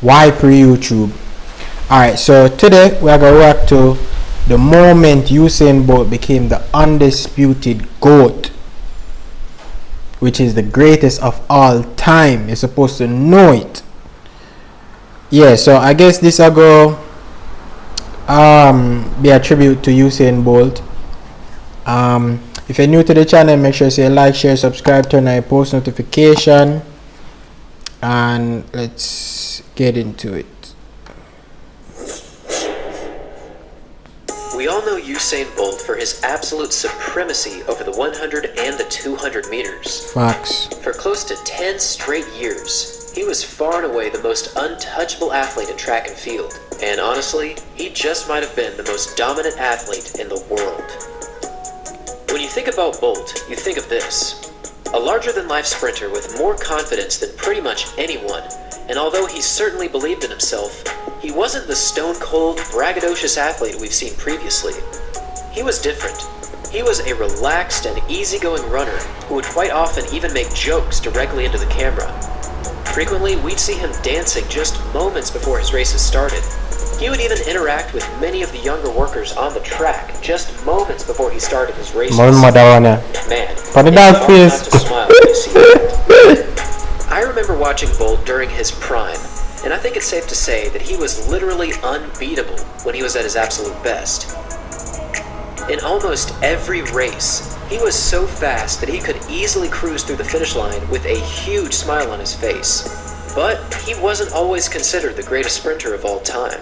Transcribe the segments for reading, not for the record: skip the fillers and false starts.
Why pre-YouTube? Alright, so today we are going to react to the moment Usain Bolt became the undisputed GOAT, which is the greatest of all time. You're supposed to know it. Yeah, so I guess this will go be a tribute to Usain Bolt. If you're new to the channel, make sure you say like, share, subscribe, turn on your post notification, and let's get into it. We all know Usain Bolt for his absolute supremacy over the 100 and the 200 meters. Facts. For close to 10 straight years, he was far and away the most untouchable athlete in track and field. And honestly, he just might have been the most dominant athlete in the world. When you think about Bolt, you think of this. A larger-than-life sprinter with more confidence than pretty much anyone, and although he certainly believed in himself, he wasn't the stone-cold, braggadocious athlete we've seen previously. He was different. He was a relaxed and easygoing runner who would quite often even make jokes directly into the camera. Frequently, we'd see him dancing just moments before his races started. He would even interact with many of the younger workers on the track just moments before he started his races. Man, it's hard not to smile when you see that. I remember watching Bolt during his prime, and I think it's safe to say that he was literally unbeatable when he was at his absolute best. In almost every race, he was so fast that he could easily cruise through the finish line with a huge smile on his face. But he wasn't always considered the greatest sprinter of all time.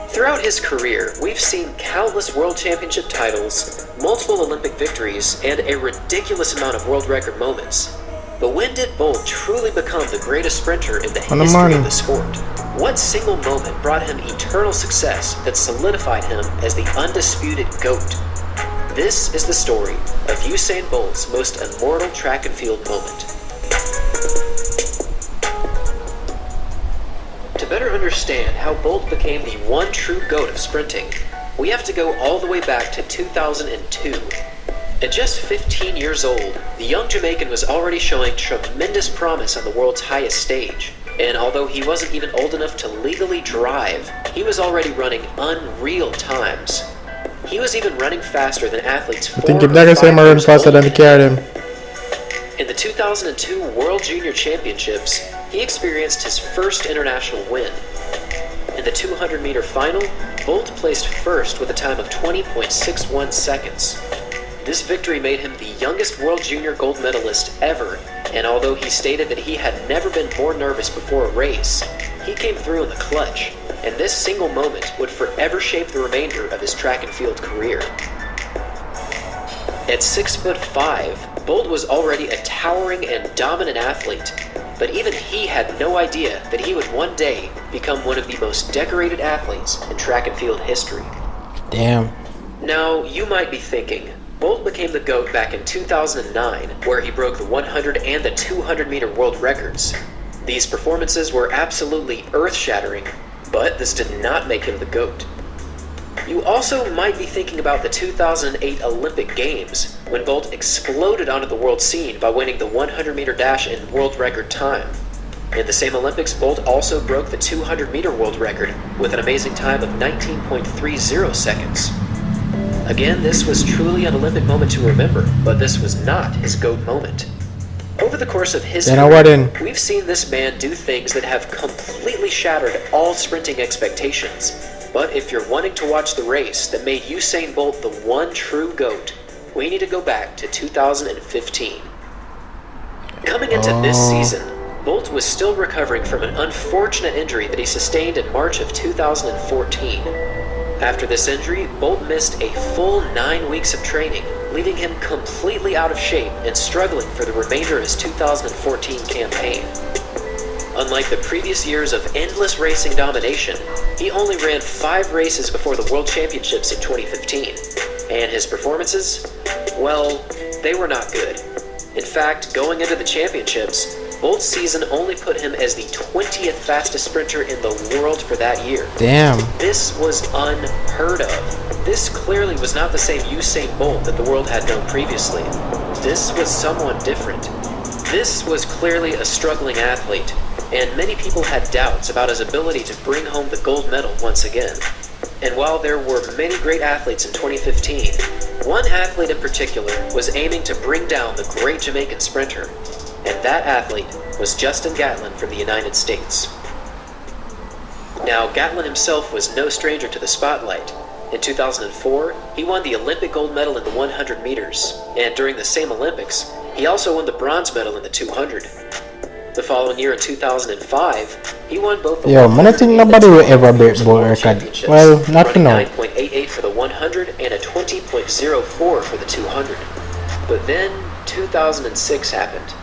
Throughout his career, we've seen countless world championship titles, multiple Olympic victories, and a ridiculous amount of world record moments. But when did Bolt truly become the greatest sprinter in the history of the sport? What single moment brought him eternal success that solidified him as the undisputed GOAT? This is the story of Usain Bolt's most immortal track and field moment. To better understand how Bolt became the one true GOAT of sprinting, we have to go all the way back to 2002. At just 15 years old, the young Jamaican was already showing tremendous promise on the world's highest stage. And although he wasn't even old enough to legally drive, he was already running unreal times. He was even running faster than athletes 4 or 5 years older than him. In the 2002 World Junior Championships, he experienced his first international win. In the 200-meter final, Bolt placed first with a time of 20.61 seconds. This victory made him the youngest World Junior gold medalist ever, and although he stated that he had never been more nervous before a race, he came through in the clutch, and this single moment would forever shape the remainder of his track and field career. At 6'5", Bolt was already a towering and dominant athlete, but even he had no idea that he would one day become one of the most decorated athletes in track and field history. Damn. Now, you might be thinking, Bolt became the GOAT back in 2009, where he broke the 100 and the 200 meter world records. These performances were absolutely earth-shattering, but this did not make him the GOAT. You also might be thinking about the 2008 Olympic Games, when Bolt exploded onto the world scene by winning the 100 meter dash in world record time. In the same Olympics, Bolt also broke the 200 meter world record with an amazing time of 19.30 seconds. Again, this was truly an Olympic moment to remember, but this was not his GOAT moment. Over the course of his career, we've seen this man do things that have completely shattered all sprinting expectations. But if you're wanting to watch the race that made Usain Bolt the one true GOAT, we need to go back to 2015. Coming into this season, Bolt was still recovering from an unfortunate injury that he sustained in March of 2014. After this injury, Bolt missed a full 9 weeks of training, leaving him completely out of shape and struggling for the remainder of his 2014 campaign. Unlike the previous years of endless racing domination, he only ran 5 races before the World Championships in 2015, and his performances, well, they were not good. In fact, going into the championships, Bolt's season only put him as the 20th fastest sprinter in the world for that year. Damn. This was unheard of. This clearly was not the same Usain Bolt that the world had known previously. This was someone different. This was clearly a struggling athlete, and many people had doubts about his ability to bring home the gold medal once again. And while there were many great athletes in 2015, one athlete in particular was aiming to bring down the great Jamaican sprinter, and that athlete was Justin Gatlin from the United States. Now, Gatlin himself was no stranger to the spotlight. In 2004, he won the Olympic gold medal in the 100 meters, and during the same Olympics, he also won the bronze medal in the 200. The following year in 2005, he won both the 100 I think and the nobody will 200 ever break meters both world record. championships, Well, not for running now. 9.88 for the 100 and a 20.04 for the 200. But then 2006 happened.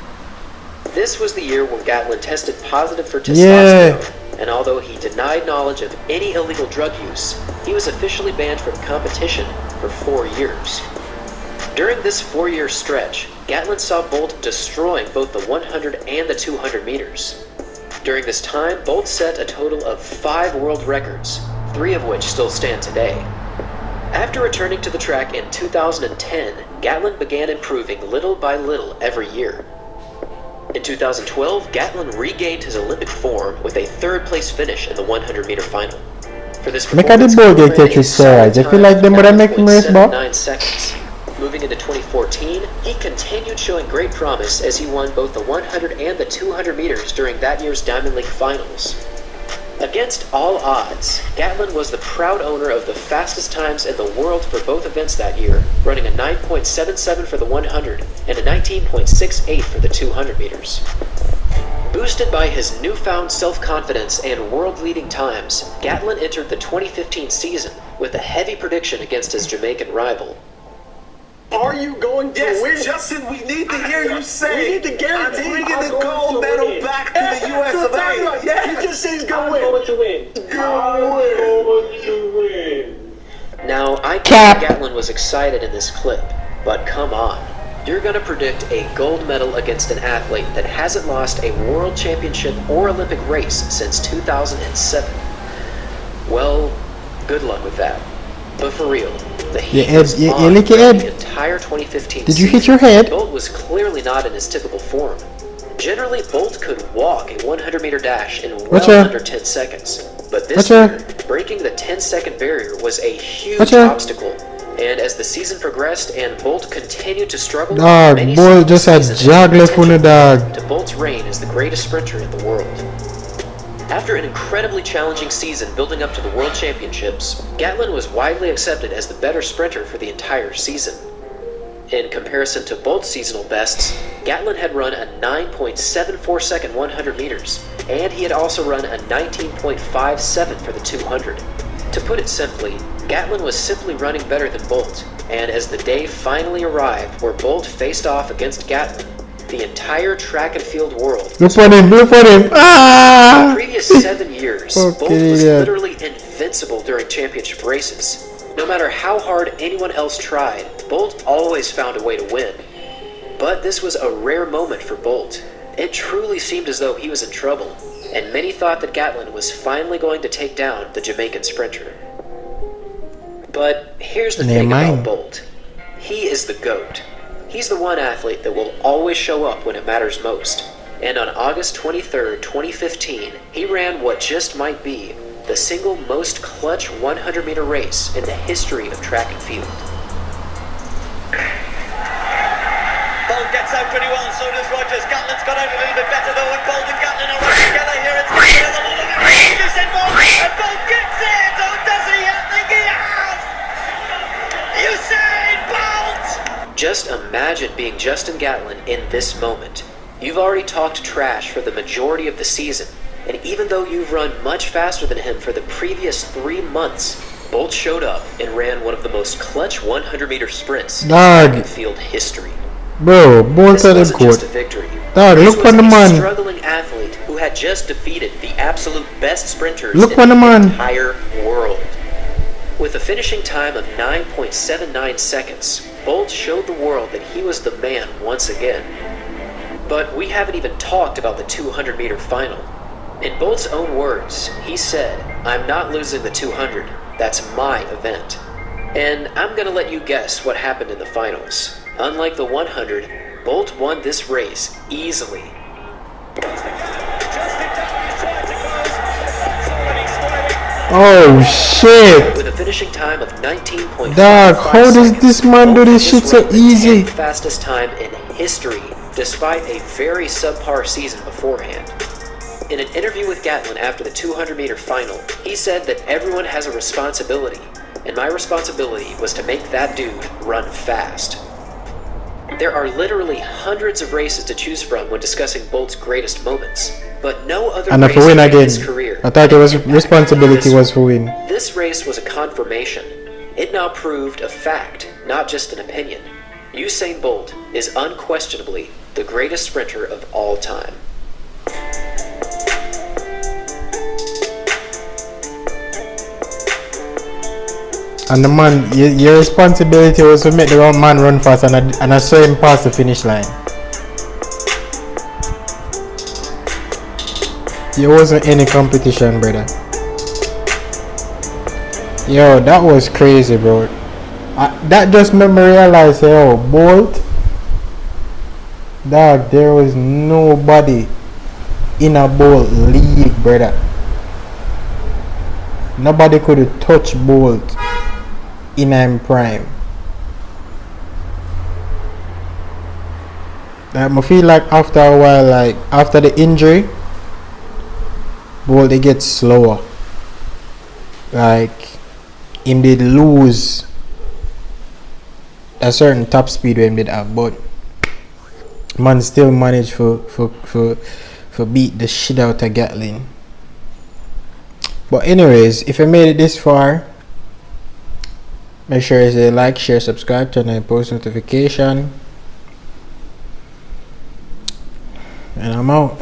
This was the year when Gatlin tested positive for testosterone, and although he denied knowledge of any illegal drug use, he was officially banned from competition for 4 years. During this 4-year stretch, Gatlin saw Bolt destroying both the 100 and the 200 meters. During this time, Bolt set a total of 5 world records, 3 of which still stand today. After returning to the track in 2010, Gatlin began improving little by little every year. In 2012, Gatlin regained his Olympic form with a 3rd-place finish in the 100-meter final. For this performance, he ran a solid I feel like them would make him race back. 9 seconds. Moving into 2014, he continued showing great promise as he won both the 100 and the 200 meters during that year's Diamond League finals. Against all odds, Gatlin was the proud owner of the fastest times in the world for both events that year, running a 9.77 for the 100 and a 19.68 for the 200 meters. Boosted by his newfound self-confidence and world-leading times, Gatlin entered the 2015 season with a heavy prediction against his Jamaican rival. Are you going to win? Justin, we need to hear you say, We need to guarantee I'm bringing I'm the going gold to medal win. back to the US of A. Yes. You just said he's going to win. going to win. I'm going to win. Now, I get that Gatlin was excited in this clip, but come on. You're gonna predict a gold medal against an athlete that hasn't lost a world championship or Olympic race since 2007. Well, good luck with that. But for real, the heat was on lick your throughout head. the entire 2015 Did you hit season. your head? Bolt was clearly not in his typical form. Generally, Bolt could walk a 100-meter dash in well under 10 seconds. But this year, breaking the 10-second barrier was a huge obstacle. And as the season progressed and Bolt continued to struggle, many saw Bolt the just had season jog as left on the potential dog. to Bolt's reign as the greatest sprinter in the world. After an incredibly challenging season building up to the World Championships, Gatlin was widely accepted as the better sprinter for the entire season. In comparison to Bolt's seasonal bests, Gatlin had run a 9.74 second 100 meters, and he had also run a 19.57 for the 200. To put it simply, Gatlin was simply running better than Bolt, and as the day finally arrived where Bolt faced off against Gatlin, the entire track and field world Look for him, look for him. the Ah! previous 7 years, Bolt Okay, was yeah. literally invincible during championship races. No matter how hard anyone else tried, Bolt always found a way to win. But this was a rare moment for Bolt. It truly seemed as though he was in trouble, and many thought that Gatlin was finally going to take down the Jamaican sprinter. But here's the thing about Bolt. He is the GOAT. He's the one athlete that will always show up when it matters most. And on August 23rd, 2015, he ran what just might be the single most clutch 100-meter race in the history of track and field. Bolt gets out pretty well, and so does Rogers. Gatlin's got out a little bit better though, and Bolt and Gatlin are right together here. It's Usain Bolt, and Bolt gets it! Oh, does he? I think he has! Usain Bolt! Just imagine being Justin Gatlin in this moment. You've already talked trash for the majority of the season, and even though you've run much faster than him for the previous 3 months, Bolt showed up and ran one of the most clutch 100-meter sprints in track and field history. Bro, Bolt This had him wasn't just a caught. victory. Dog, This look was on the a man. struggling athlete who had just defeated the absolute best sprinters Look in on the the man. entire world. With a finishing time of 9.79 seconds, Bolt showed the world that he was the man once again. But we haven't even talked about the 200-meter final. In Bolt's own words, he said, "I'm not losing the 200. That's my event." And I'm gonna let you guess what happened in the finals. Unlike the 100, Bolt won this race easily. Oh shit! With a finishing time of 19.5 Dog, how does this man do this shit so easy? Fastest time in history, despite a very subpar season beforehand. In an interview with Gatlin after the 200-meter final, he said that everyone has a responsibility, and my responsibility was to make that dude run fast. There are literally hundreds of races to choose from when discussing Bolt's greatest moments, but no other And race if we win in again, his career. I thought it was responsibility was for win. This race was a confirmation. It now proved a fact, not just an opinion. Usain Bolt is unquestionably the greatest sprinter of all time. And the man, your responsibility was to make the wrong man run fast, and I saw him pass the finish line. It wasn't any competition, brother. Yo, that was crazy, bro. That just made me realize, yo, Bolt, dog, there was nobody in a Bolt league, brother. Nobody could touch Bolt in M prime. I feel like after a while, like after the injury, Bolt they get slower. Like him did lose a certain top speed when did have, but man still managed for beat the shit out of Gatlin. But anyways, if you made it this far, make sure you say like, share, subscribe, turn on post notification, and I'm out.